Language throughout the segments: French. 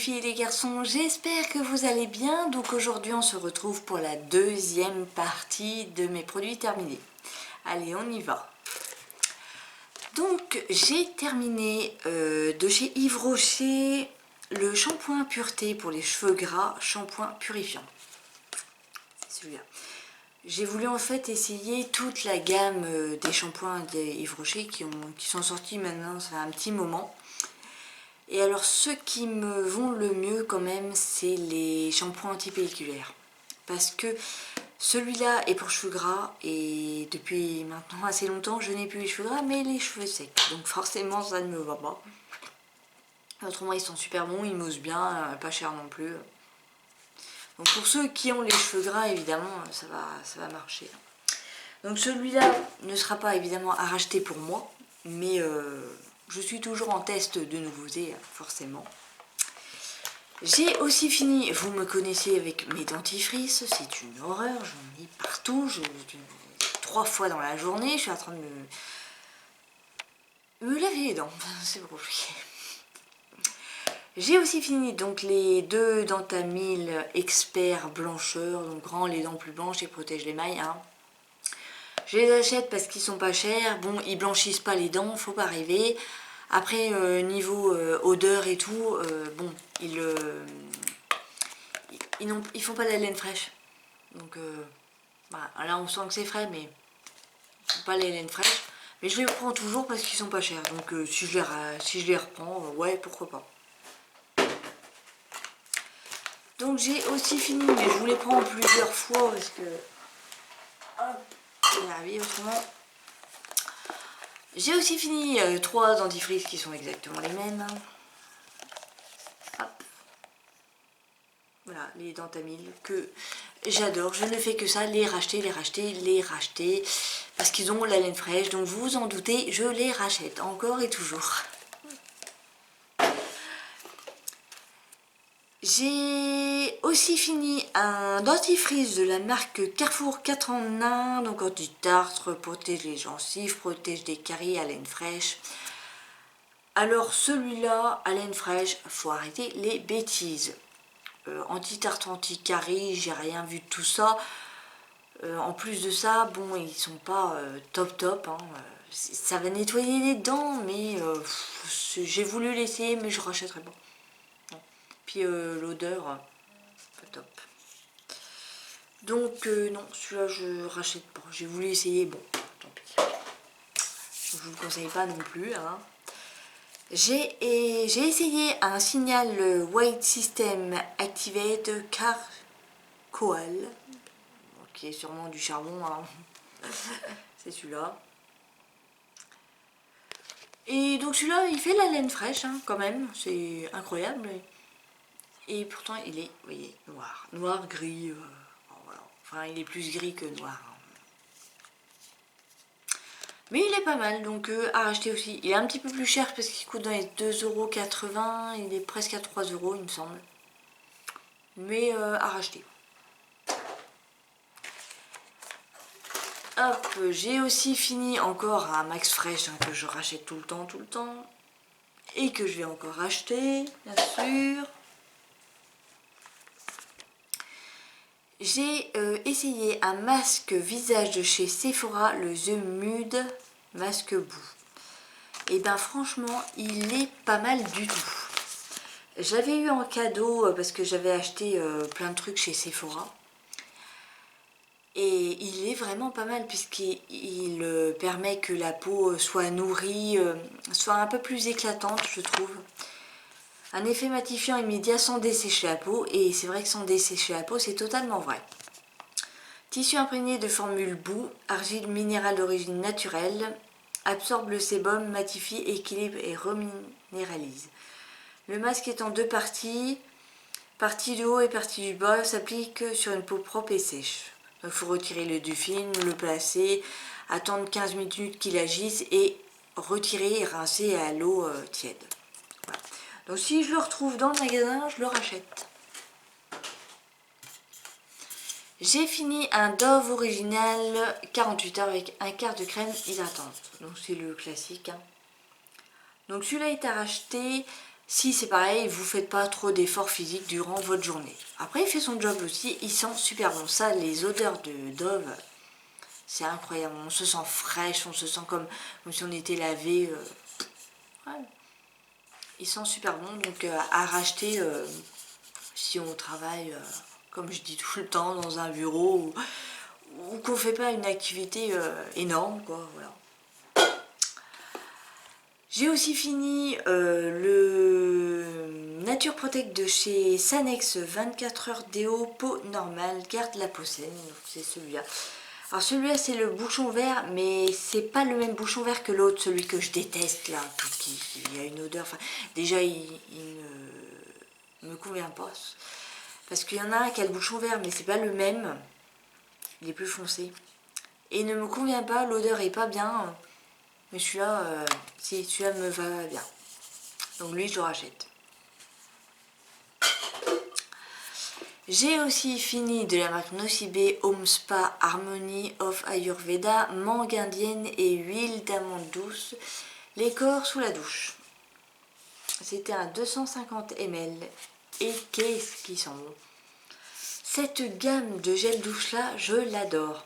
filles et les garçons, j'espère que vous allez bien. Donc aujourd'hui on se retrouve pour la deuxième partie de mes produits terminés. Allez, on y va. Donc j'ai terminé de chez Yves Rocher le shampoing pureté pour les cheveux gras, shampoing purifiant. C'est celui-là. J'ai voulu en fait essayer toute la gamme des shampoings d'Yves Rocher qui sont sortis maintenant, ça fait un petit moment. Et alors ceux qui me vont le mieux quand même, c'est les shampoings antipelliculaires. Parce que celui-là est pour cheveux gras et depuis maintenant assez longtemps je n'ai plus les cheveux gras mais les cheveux secs. Donc forcément ça ne me va pas. Autrement ils sont super bons, ils moussent bien, pas cher non plus. Donc pour ceux qui ont les cheveux gras évidemment ça va marcher. Donc celui-là ne sera pas évidemment à racheter pour moi, mais je suis toujours en test de nouveautés, forcément. J'ai aussi fini, vous me connaissez avec mes dentifrices, c'est une horreur, j'en ai partout, 3 fois dans la journée, je suis en train de me laver les dents, c'est compliqué. J'ai aussi fini donc les 2 Dentamil Expert blancheur, donc rend les dents plus blanches et protège les mailles. Hein. Je les achète parce qu'ils sont pas chers, bon ils blanchissent pas les dents, faut pas rêver. Après niveau odeur et tout, bon ils font pas de la laine fraîche. Donc voilà, là on sent que c'est frais mais ils font pas la laine fraîche. Mais je les prends toujours parce qu'ils sont pas chers. Donc si je les reprends, ouais pourquoi pas. Donc j'ai aussi fini, mais je vous les prends plusieurs fois parce que... Hop, je vais y arriver autrement. J'ai aussi fini 3 dentifrices qui sont exactement les mêmes. Hop. Voilà, les Dentamil que j'adore. Je ne fais que ça, les racheter, les racheter, les racheter. Parce qu'ils ont la laine fraîche, donc vous vous en doutez, je les rachète encore et toujours. J'ai aussi fini un dentifrice de la marque Carrefour 4 en 1, donc anti-tartre, protège les gencives, protège des caries, haleine fraîche. Alors celui-là, haleine fraîche, faut arrêter les bêtises. Anti-tartre, anti-caries, j'ai rien vu de tout ça. En plus de ça, bon, ils sont pas top. Hein. Ça va nettoyer les dents, mais j'ai voulu l'essayer, mais je rachèterai pas. Puis l'odeur, pas top. Donc non, celui-là je rachète pas. J'ai voulu essayer, bon, tant pis. Je vous le conseille pas non plus. Hein. J'ai essayé un signal White System Activate Charcoal, qui est sûrement du charbon. Hein. C'est celui-là. Et donc celui-là, il fait la laine fraîche, hein, quand même. C'est incroyable. Et pourtant, il est, vous voyez, noir. Noir, gris. Voilà. Enfin, il est plus gris que noir. Mais il est pas mal, donc à racheter aussi. Il est un petit peu plus cher parce qu'il coûte dans les 2,80 €. Il est presque à 3 € il me semble. Mais à racheter. Hop, j'ai aussi fini encore un Max Fresh, hein, que je rachète tout le temps. Et que je vais encore racheter, bien sûr. J'ai essayé un masque visage de chez Sephora, le The Mood Masque Boue. Et ben franchement, il est pas mal du tout. J'avais eu en cadeau, parce que j'avais acheté plein de trucs chez Sephora. Et il est vraiment pas mal puisqu'il permet que la peau soit nourrie, soit un peu plus éclatante, je trouve. Un effet matifiant immédiat sans dessécher la peau, et c'est vrai que sans dessécher la peau, c'est totalement vrai. Tissu imprégné de formule boue, argile minérale d'origine naturelle, absorbe le sébum, matifie, équilibre et reminéralise. Le masque est en 2 parties, partie du haut et partie du bas, s'applique sur une peau propre et sèche. Donc il faut retirer le du film, le placer, attendre 15 minutes qu'il agisse et retirer et rincer à l'eau tiède. Voilà. Donc si je le retrouve dans le magasin, je le rachète. J'ai fini un Dove original 48 heures avec un quart de crème hydratante. Donc c'est le classique. Hein. Donc celui-là est à racheter si c'est pareil, vous faites pas trop d'efforts physiques durant votre journée. Après, il fait son job aussi, il sent super bon. Ça, les odeurs de Dove, c'est incroyable. On se sent fraîche, on se sent comme si on était lavé. Ouais. Il sent super bon, donc à racheter si on travaille, comme je dis tout le temps, dans un bureau ou qu'on fait pas une activité énorme, quoi, voilà. J'ai aussi fini le Nature Protect de chez Sanex 24 heures déo peau normale, garde la peau saine, c'est celui-là. Alors celui-là c'est le bouchon vert, mais c'est pas le même bouchon vert que l'autre, celui que je déteste là, il y a une odeur, enfin déjà il ne me convient pas. Parce qu'il y en a un qui a le bouchon vert, mais c'est pas le même, il est plus foncé. Et il ne me convient pas, l'odeur est pas bien. Mais celui-là, si, celui-là me va bien. Donc lui, je le rachète. J'ai aussi fini de la marque Nocibé Home Spa Harmony of Ayurveda, mangue indienne et huile d'amande douce, les corps sous la douche. C'était un 250 ml. Et qu'est-ce qui sent bon. Cette gamme de gel douche là, je l'adore.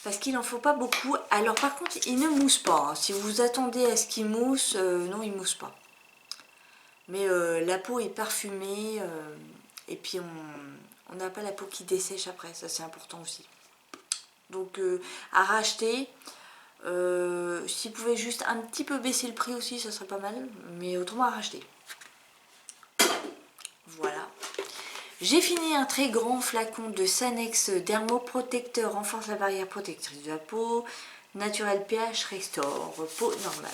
Parce qu'il n'en faut pas beaucoup. Alors par contre, il ne mousse pas. Hein. Si vous attendez à ce qu'il mousse, non, il mousse pas. Mais la peau est parfumée. Et puis on n'a pas la peau qui dessèche après. Ça, c'est important aussi. Donc à racheter. Si vous pouvez juste un petit peu baisser le prix aussi, ça serait pas mal. Mais autrement à racheter. Voilà. J'ai fini un très grand flacon de Sanex Dermoprotecteur, renforce la barrière protectrice de la peau, Naturel pH Restore, peau normale,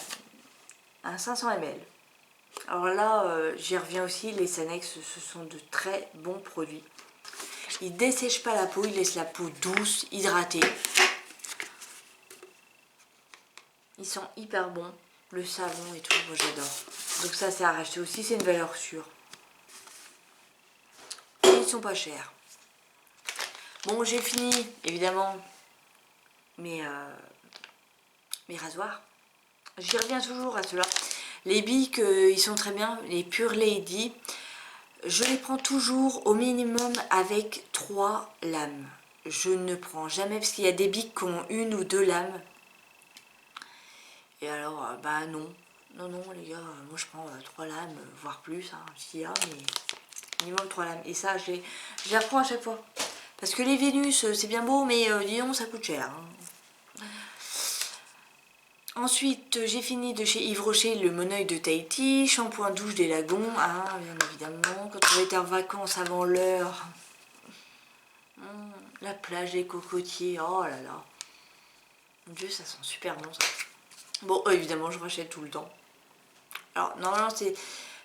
un 500 ml. Alors là, j'y reviens aussi, les Sanex, ce sont de très bons produits. Ils ne dessèchent pas la peau, ils laissent la peau douce, hydratée. Ils sont hyper bons, le savon et tout, moi j'adore. Donc ça, c'est à racheter aussi, c'est une valeur sûre. Ils sont pas chers. Bon, j'ai fini, évidemment, mes rasoirs. J'y reviens toujours à ceux-là. Les bics, ils sont très bien, les Pure Lady. Je les prends toujours au minimum avec 3 lames. Je ne prends jamais, parce qu'il y a des bics qui ont 1 ou 2 lames. Et alors, bah non. Non, non, les gars, moi je prends 3 lames, voire plus, hein, s'il y a, mais minimum 3 lames. Et ça, je les reprends à chaque fois. Parce que les Vénus, c'est bien beau, mais disons, ça coûte cher. Hein. Ensuite, j'ai fini de chez Yves Rocher le Moneuil de Tahiti, shampoing douche des lagons, hein, bien évidemment. Quand on était en vacances avant l'heure, la plage des cocotiers, oh là là. Mon Dieu, ça sent super bon ça. Bon, évidemment, je rachète tout le temps. Alors, normalement, c'est...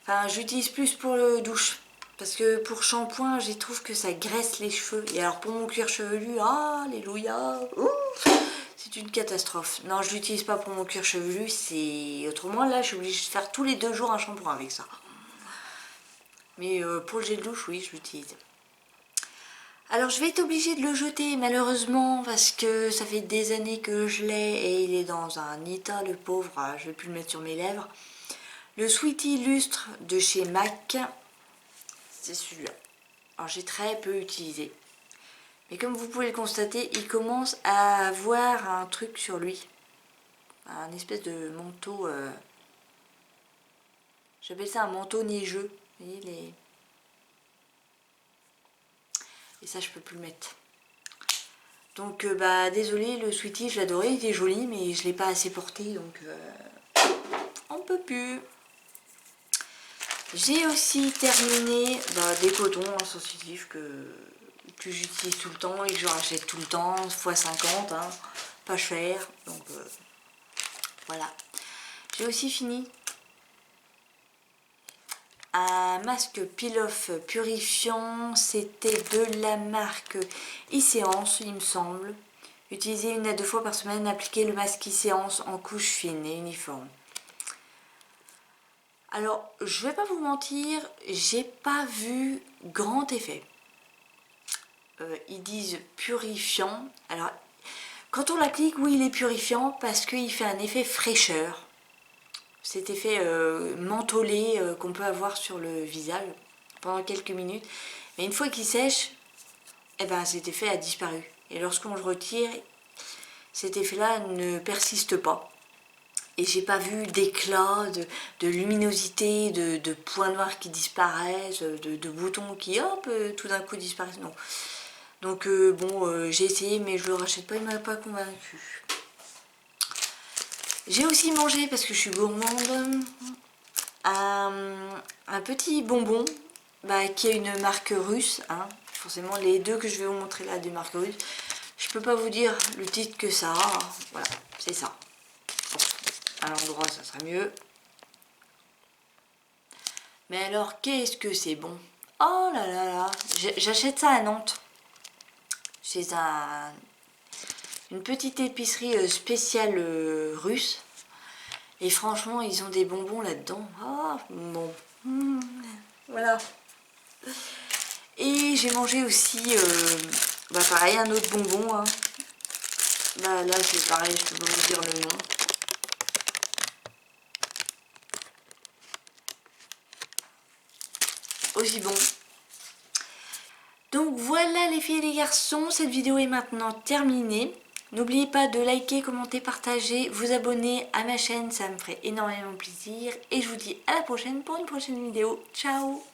Enfin, j'utilise plus pour le douche. Parce que pour shampoing, je trouve que ça graisse les cheveux. Et alors, pour mon cuir chevelu, alléluia, c'est une catastrophe. Non, je l'utilise pas pour mon cuir chevelu, c'est... Autrement, là, je suis obligée de faire tous les 2 jours un shampoing avec ça. Mais pour le gel douche, oui, je l'utilise. Alors, je vais être obligée de le jeter, malheureusement, parce que ça fait des années que je l'ai et il est dans un état, le pauvre. Je vais plus le mettre sur mes lèvres. Le Sweetie Lustre de chez MAC, c'est celui-là. Alors, j'ai très peu utilisé. Mais comme vous pouvez le constater, il commence à avoir un truc sur lui. Un espèce de manteau. J'appelle ça un manteau neigeux. Vous voyez les... Et ça, je peux plus le mettre. Donc, bah, désolé, le Sweetie, je l'adorais, il était joli, mais je l'ai pas assez porté, donc on peut plus. J'ai aussi terminé des cotons sensitifs que j'utilise tout le temps et que je rachète tout le temps, x50, hein, pas cher, donc voilà. J'ai aussi fini un masque peel-off purifiant, c'était de la marque e-séance, il me semble. Utilisez 1 à 2 fois par semaine, appliquez le masque e-séance en couche fine et uniforme. Alors, je vais pas vous mentir, j'ai pas vu grand effet. Ils disent purifiant. Alors, quand on l'applique, oui, il est purifiant parce qu'il fait un effet fraîcheur. cet effet mentholé qu'on peut avoir sur le visage pendant quelques minutes. Mais une fois qu'il sèche, eh ben, cet effet a disparu. Et lorsqu'on le retire, cet effet-là ne persiste pas. Et j'ai pas vu d'éclat, de luminosité, de points noirs qui disparaissent, de boutons qui, hop, tout d'un coup disparaissent. Non. Donc bon, j'ai essayé, mais je le rachète pas, il m'a pas convaincu. J'ai aussi mangé, parce que je suis gourmande, un petit bonbon qui a une marque russe. Hein. Forcément, les deux que je vais vous montrer là, des marques russes. Je peux pas vous dire le titre que ça a. Voilà, c'est ça. À l'endroit, ça sera mieux. Mais alors, qu'est-ce que c'est bon? Oh là là là, j'achète ça à Nantes. Chez une petite épicerie spéciale russe. Et franchement, ils ont des bonbons là-dedans. Ah, bon. Voilà. Et j'ai mangé aussi, pareil, un autre bonbon. Hein. Là, c'est pareil, je peux pas vous dire le nom. Aussi bon. Donc voilà les filles et les garçons, cette vidéo est maintenant terminée. N'oubliez pas de liker, commenter, partager, vous abonner à ma chaîne, ça me ferait énormément plaisir. Et je vous dis à la prochaine pour une prochaine vidéo. Ciao!